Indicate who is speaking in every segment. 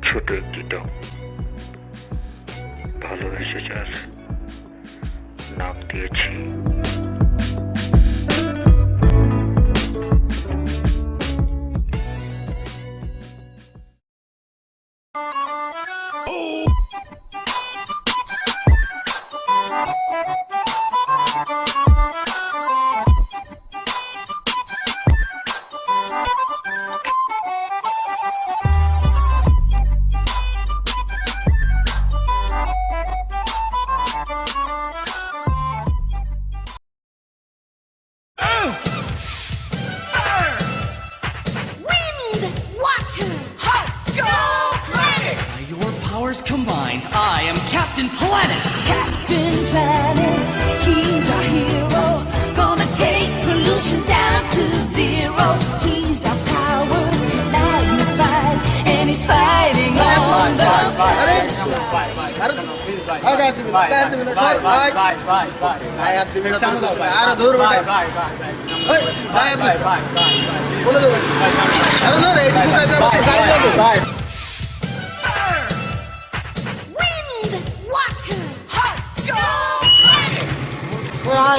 Speaker 1: ছোট একটি টক ভালোবেসে যার নাম দিয়েছি
Speaker 2: Combined, I am Captain Planet!
Speaker 3: Captain Planet, he's our hero. Gonna take pollution down to zero. He's our powers magnified, and he's fighting on the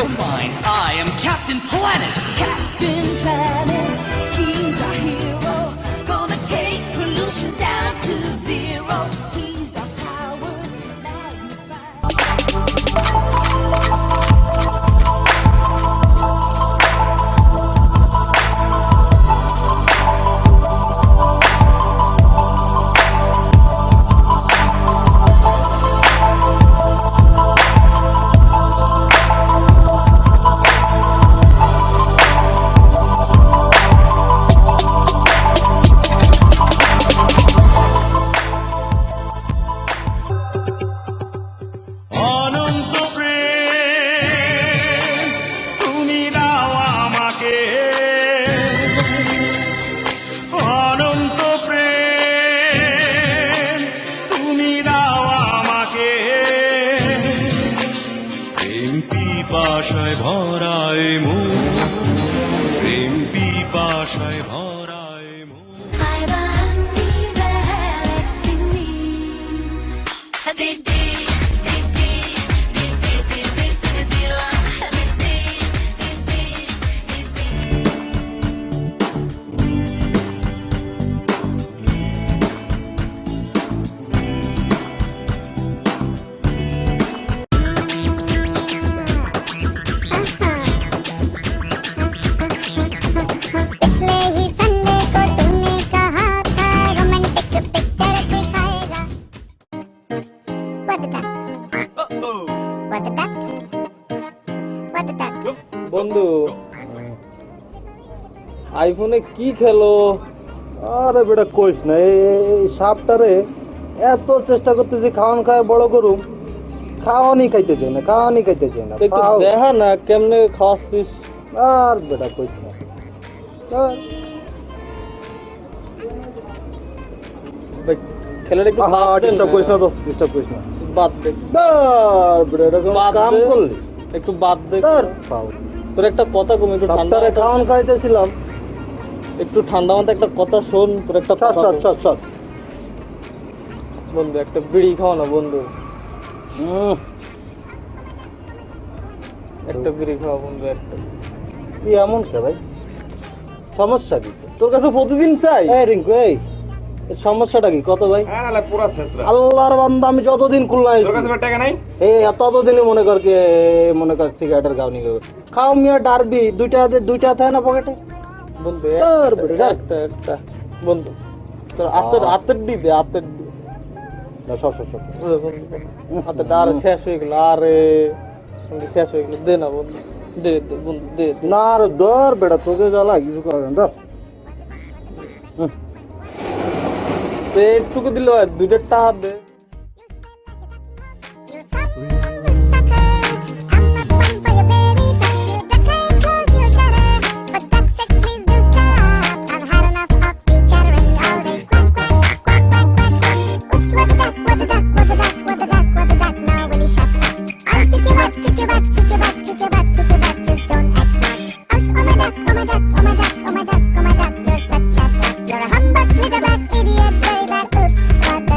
Speaker 2: Combined, I am Captain Planet!
Speaker 3: Captain Planet, he's our hero. Gonna take pollution down to zero. He's our powers
Speaker 4: পিপাসায় ভরায় মন প্রেম পিপাসায় ভরায় মন
Speaker 5: বন্ধু আইফোনে কি খেলো?
Speaker 6: আরে বেটা কইস না, এই সাপটারে এত চেষ্টা করতেছি খাওয়ান খায় বড় করুম, খাওয়ানি খাইতে চাই না, খাওয়ানি খাইতে চাই না।
Speaker 5: একটু দেখা না কেমনে খাওয়াচ্ছিস।
Speaker 6: আর বেটা কইস না,
Speaker 5: খেলাটা একটু
Speaker 6: ডিস্টার্ব করিস না তো, ডিস্টার্ব করিস না,
Speaker 5: বাদ দে।
Speaker 6: বেটা এরকম কাম করলি
Speaker 5: একটু বাদ দে। তোর একটা কথা কম, একটু ঠান্ডা
Speaker 6: খাওয়ান খাইতেছিলাম,
Speaker 5: একটু ঠান্ডা মাথায় একটা কথা শোন। তোর একটা বন্ধু একটা বিড়ি খাও না বন্ধু, একটা বিড়ি খাওয়া বন্ধু। একটা
Speaker 6: কি এমন কে ভাই, সমস্যা কি
Speaker 5: তোর কাছে প্রতিদিন চাই?
Speaker 6: এই রিঙ্কু, এই সমস্যাটা কি কত ভাই? আল্লাহর বান্দা, আমি যতদিন খুলনা এই ততদিনই মনে কর সিগারেটের গাউনি খাও মিয়া, ডারবি দুইটা থাকে না পকেটে
Speaker 5: বন্ধু। একটা বন্ধু তোর হাতের দি দে, হাতের দি হাতের আর শেষ হয়ে গেল, আরে শেষ হয়ে গেল, দে না বন্ধু, দে বন্ধু দে
Speaker 6: না। আর ধর বেটা, তোকে জ্বালা কিছু করেন ধর।
Speaker 5: একটুকু দিল, দুইটা টাকা দে।
Speaker 3: You're a humbug, you're a bad idiot, very bad, oops, bad.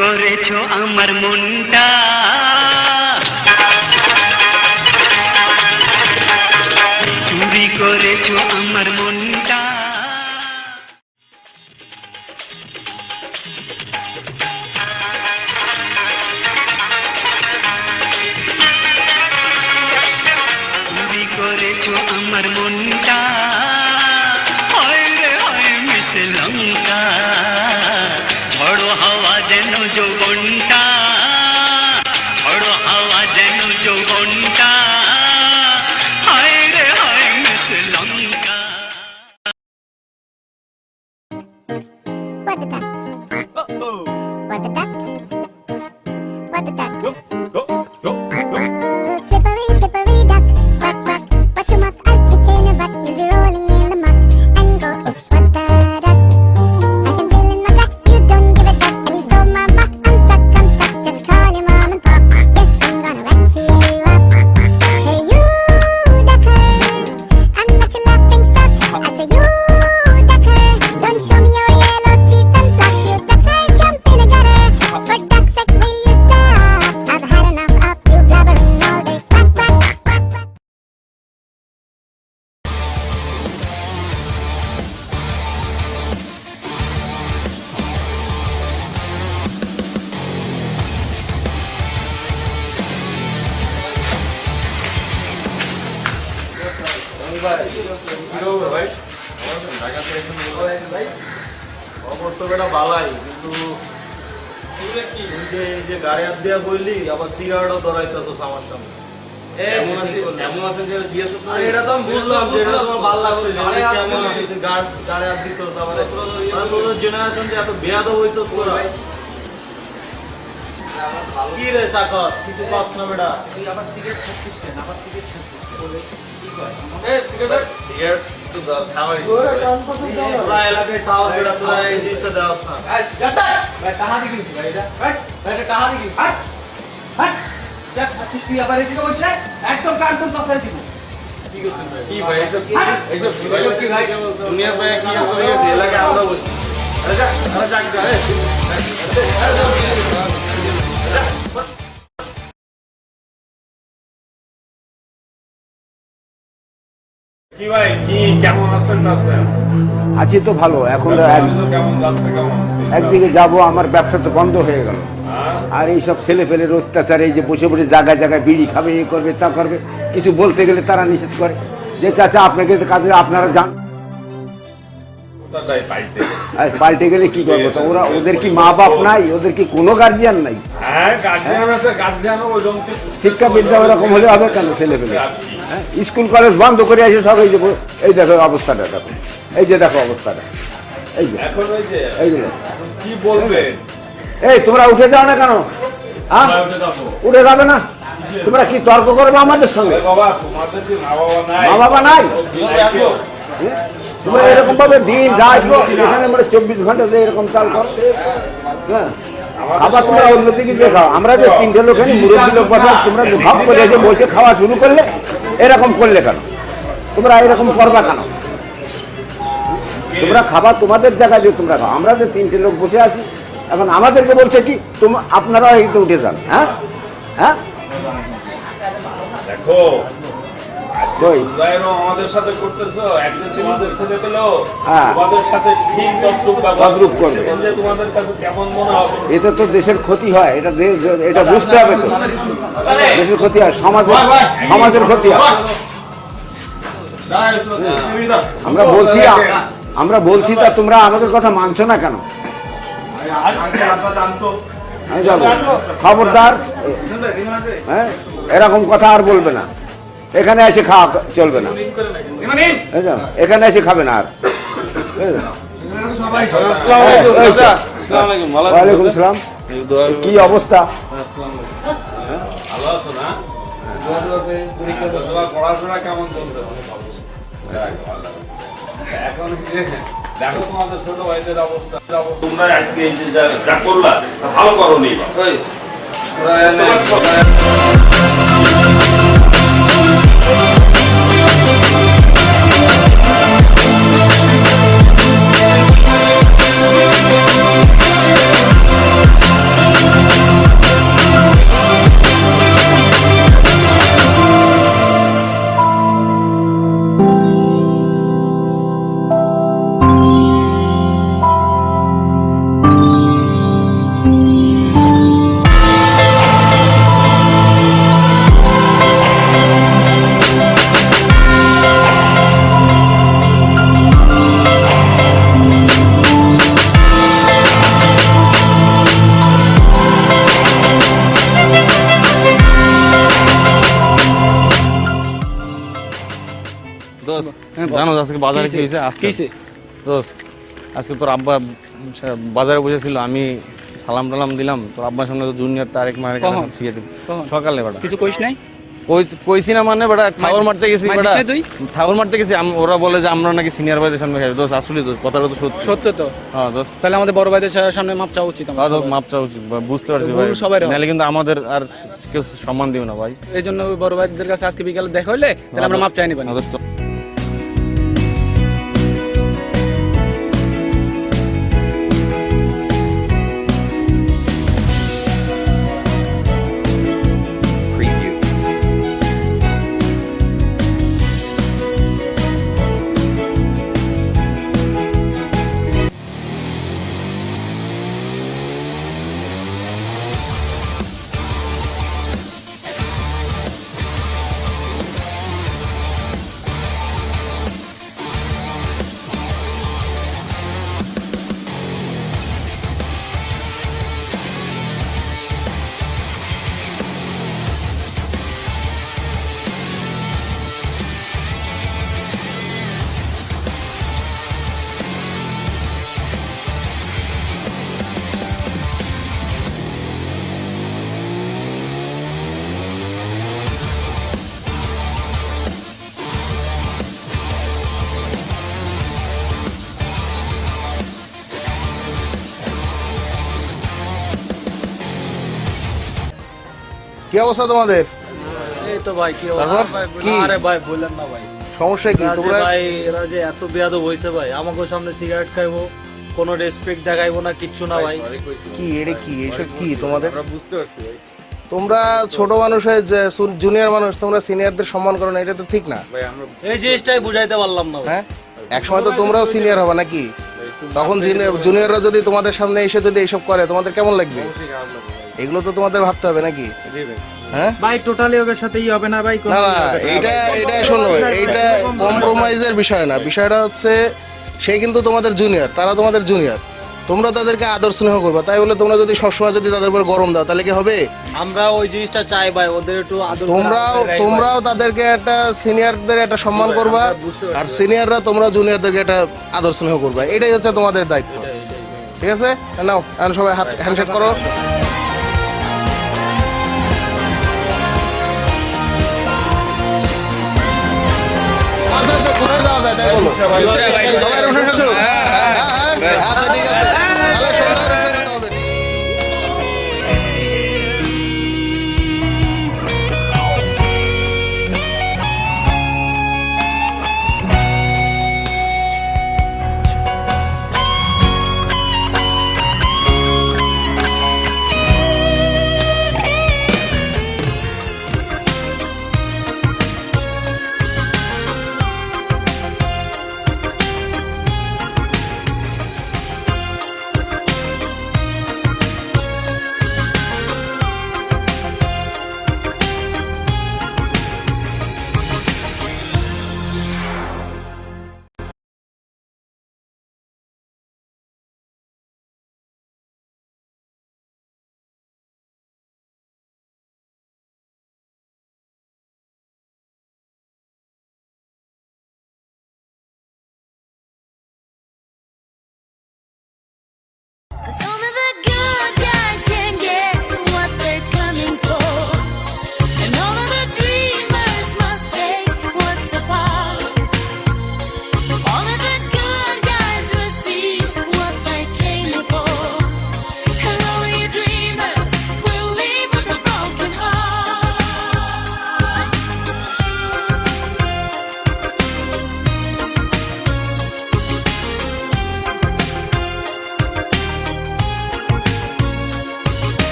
Speaker 2: করেছো আমার মনটা, চুরি করেছো আমার মনটা। চুরি করেছো আমার মনটা, হয় রে হয় মিশে লঙ্কা, ঝড়ো হাওয়া যেন যৌবনটা, ঝড়ো হাওয়া যেন যৌবনটা, হয় রে হয় মিশে লঙ্কা।
Speaker 7: What the duck? What the duck? What the duck? Slippery, slippery duck. Quack, quack. Watch your mouth, I'll kick you in the butt. You'll be rolling in the mud and go, oops, what the duck? I can feel in my gut, you don't give a duck. And you stole my buck, I'm stuck, just call your mom and pop. Yes, I'm gonna whack you up. Hey, you ducker, I'm not your laughing stock. I say, you ducker, don't show me your yellow teeth and pluck. You ducker, jump in a gutter. For duck's sake, will you stop? I've had enough of you blabbering all day. Quack, quack, quack, quack.
Speaker 6: খবর তো বেটা ভালাই, কিন্তু যে গাড়ি হাত দিয়া বললি আবার সিগারেটও ধরাইতেছ আমার সামনে। এটা তো আমি বুঝলাম যে এটা তোমার ভালো লাগছে, গাড়ি হাত দিচ্ছ আমাদের তোদের জেনারেশন যে এত বেয়াদব হয়েছ তোরা। কি রে সাকত, কিছু পাস না বেটা? তুই আবার সিগারেট খাচ্ছিস কেন? আবার সিগারেট খাচ্ছিস কি কয়? সিগারেট তো খাওয়াই তোরা এলাকায় খাওয়া বেটা, তোরা এই জিনিসটা দেওয়াস না।
Speaker 5: টাহা দিবি ভাই, এটা ভাই টাহা দিবি। দেখ আছিস তুই আবার এদিকে বলছিস, একদম কান্টন পাসাই দিব।
Speaker 6: কি ভাই এসব কি ভাই? দুনিয়া ভাই কি হয়ে গেছে এলাকায় আমরা বসি। আরে যা কি ভাই, কি কেমন আছেন?
Speaker 8: আছি তো ভালো। এখন
Speaker 6: কেমন যাচ্ছে? কেমন
Speaker 8: একদিকে যাব, আমার ব্যবসা তো বন্ধ হয়ে গেল। আর এইসব ছেলে পেলের অত্যাচার, এই যে বসে বসে জায়গায় জায়গায় বিড়ি খাবে, এ করবে তা করবে, কিছু বলতে গেলে তারা নিষেধ করে যে চাচা আপনাকে কাজে আপনারা যান। পাল্টে গেলে কি করবো? তো ওরা, ওদের কি মা বাপ নাই? ওদের কি কোনো গার্জিয়ান নাই? শিক্ষা বিদ্যা ওরকম হলে হবে কেন? ছেলে পেলে স্কুল কলেজ বন্ধ করে আসে সব। এই দেখো অবস্থাটা, দেখো এই যে দেখো অবস্থাটা, এই যে এইগুলো
Speaker 6: কি বলবে?
Speaker 8: এই তোমরা উঠে যাও না কেন? হ্যাঁ উঠে যাবে না? তোমরা কি তর্ক করবে আমাদের সঙ্গে? মা বাবা নাই? তোমরা এরকম ভাবে দিন যায় এখানে 24 ঘন্টা এরকম চাল করো। হ্যাঁ খাবার তোমরা অন্যদিকে দিয়ে খাও। আমরা যে 3টে লোক মুরব্বী লোক কথা, তোমরা ভাব করে এসে বসে খাওয়া শুরু করলে এরকম করলে কেন? তোমরা এরকম করবা কেন? তোমরা খাবার তোমাদের জায়গায় যে তোমরা খাও। আমরা যে 3টে লোক বসে আছি, এখন আমাদেরকে বলছে কি আপনারা এই তো উঠে যান। হ্যাঁ হ্যাঁ
Speaker 6: দেখো আমাদের সাথে করতেছো, একদিন তোমাদের ছেলে পেলো তোমাদের সাথে ঠিক তদ্রূপ করবে। তোমাদের কাছে কেমন মনে হবে?
Speaker 8: এটা তো দেশের ক্ষতি হয়, এটা বুঝতে হবে তো। দেশের ক্ষতি হয়, সমাজের ক্ষতি হয়। আমরা বলছি তা তোমরা আমাদের কথা মানছো না কেন? খবরদার, হ্যাঁ এরকম কথা আর বলবে না। এখানে এসে খাওয়া চলবে না, এখানে এসে খাবে না আর। ওয়ালাইকুম আসসালাম। কি অবস্থা?
Speaker 6: পড়াশোনা কেমন চলছে? এখন দেখো তোমাদের ছোট ভাইদের অবস্থা। তোমরা আজকে এই যে যা করলা ভালো করো নি।
Speaker 9: আজকে বাজারে কি হয়েছে আজকে
Speaker 10: কিসে
Speaker 9: দোস্ত আজকে তোর আব্বা বাজারে বসেছিল, আমি সালাম টালাম দিলাম, তোর আব্বার সামনে তো জুনিয়র তারেক মারেক সিগারেট সকালে বেটা
Speaker 10: কিছু কইস নাই?
Speaker 9: কইছি না মানে বেটা ঠাকুর মারতে গেছি, বেটা
Speaker 10: তুই
Speaker 9: ঠাকুর মারতে গেছি, ওরা বলে যে আমরা নাকি সিনিয়র ভাইদের সামনে খাই। দোস্ত আসলে দোস্ত কথাটা তো সত্যি।
Speaker 10: সত্য তো?
Speaker 9: হ্যাঁ দোস্ত,
Speaker 10: তাহলে আমাদের বড় ভাইদের সামনে মাপ চাওয়া উচিত।
Speaker 9: মাপ চাওয়া উচিত, বুঝতে পারছি ভাই, নাহলে কিন্তু আমাদের আর কেউ সম্মান দিও না ভাই।
Speaker 10: এই জন্য বড় ভাইদের কাছে আজকে বিকালে দেখা হইলে তাহলে আমরা মাপ চাই নিবেন।
Speaker 9: দোস্ত
Speaker 11: কি অবস্থা তোমাদের?
Speaker 5: এই তো ভাই কি
Speaker 11: তারপর কি?
Speaker 5: আরে ভাই বললেন না ভাই,
Speaker 11: সমস্যা কি তোমরা?
Speaker 5: ভাই এরা যে এত বেয়াদব হইছে ভাই, আমাকে সামনে সিগারেট খাইবো, কোনো রেসপেক্ট দেখাইবো না, কিচ্ছু না ভাই।
Speaker 11: কি এটা কি এসব কি তোমাদের? বুঝতে পারছি ভাই, তোমরা ছোট মানুষ হয়ে যে জুনিয়র মানুষ, তোমরা সিনিয়রদের সম্মান করো না, এটা তো ঠিক না
Speaker 5: ভাই। আমরা এই জিনিসটাই বুঝাইতে পারলাম না।
Speaker 11: হ্যাঁ, একসময় তো তোমরাও সিনিয়র হবে নাকি? তখন জুনিয়ররা যদি তোমাদের সামনে এসে যদি এইসব করে তোমাদের কেমন লাগবে? এগুলো তো তোমাদের ভাবতে হবে নাকি? হ্যাঁ
Speaker 10: ভাই টোটালি ওদের সাথেই হবে না ভাই।
Speaker 11: না না, এটা শোনো, এইটা কম্প্রোমাইজের বিষয় না, বিষয়টা হচ্ছে সে কিন্তু তোমাদের জুনিয়র, তারা তোমাদের জুনিয়র, তোমরা তাদেরকে আদর স্নেহ করবে। তাই বলে তোমরা যদি সবসময় যদি তাদের উপর গরম দাও তাহলে কি হবে?
Speaker 5: আমরা ওই জিনিসটা চাই ভাই, ওদের একটু আদর।
Speaker 11: তোমরাও তাদেরকে একটা সিনিয়রদের একটা সম্মান করবা, আর সিনিয়ররা তোমরা জুনিয়রদেরকে একটা আদর স্নেহ করবা, এটাই হচ্ছে তোমাদের দায়িত্ব। ঠিক আছে, নাও এখন সবাই হাত হ্যান্ডশেক করো। কোথায় যাওয়া যায় তাই বলো, সবাই আচ্ছা ঠিক আছে।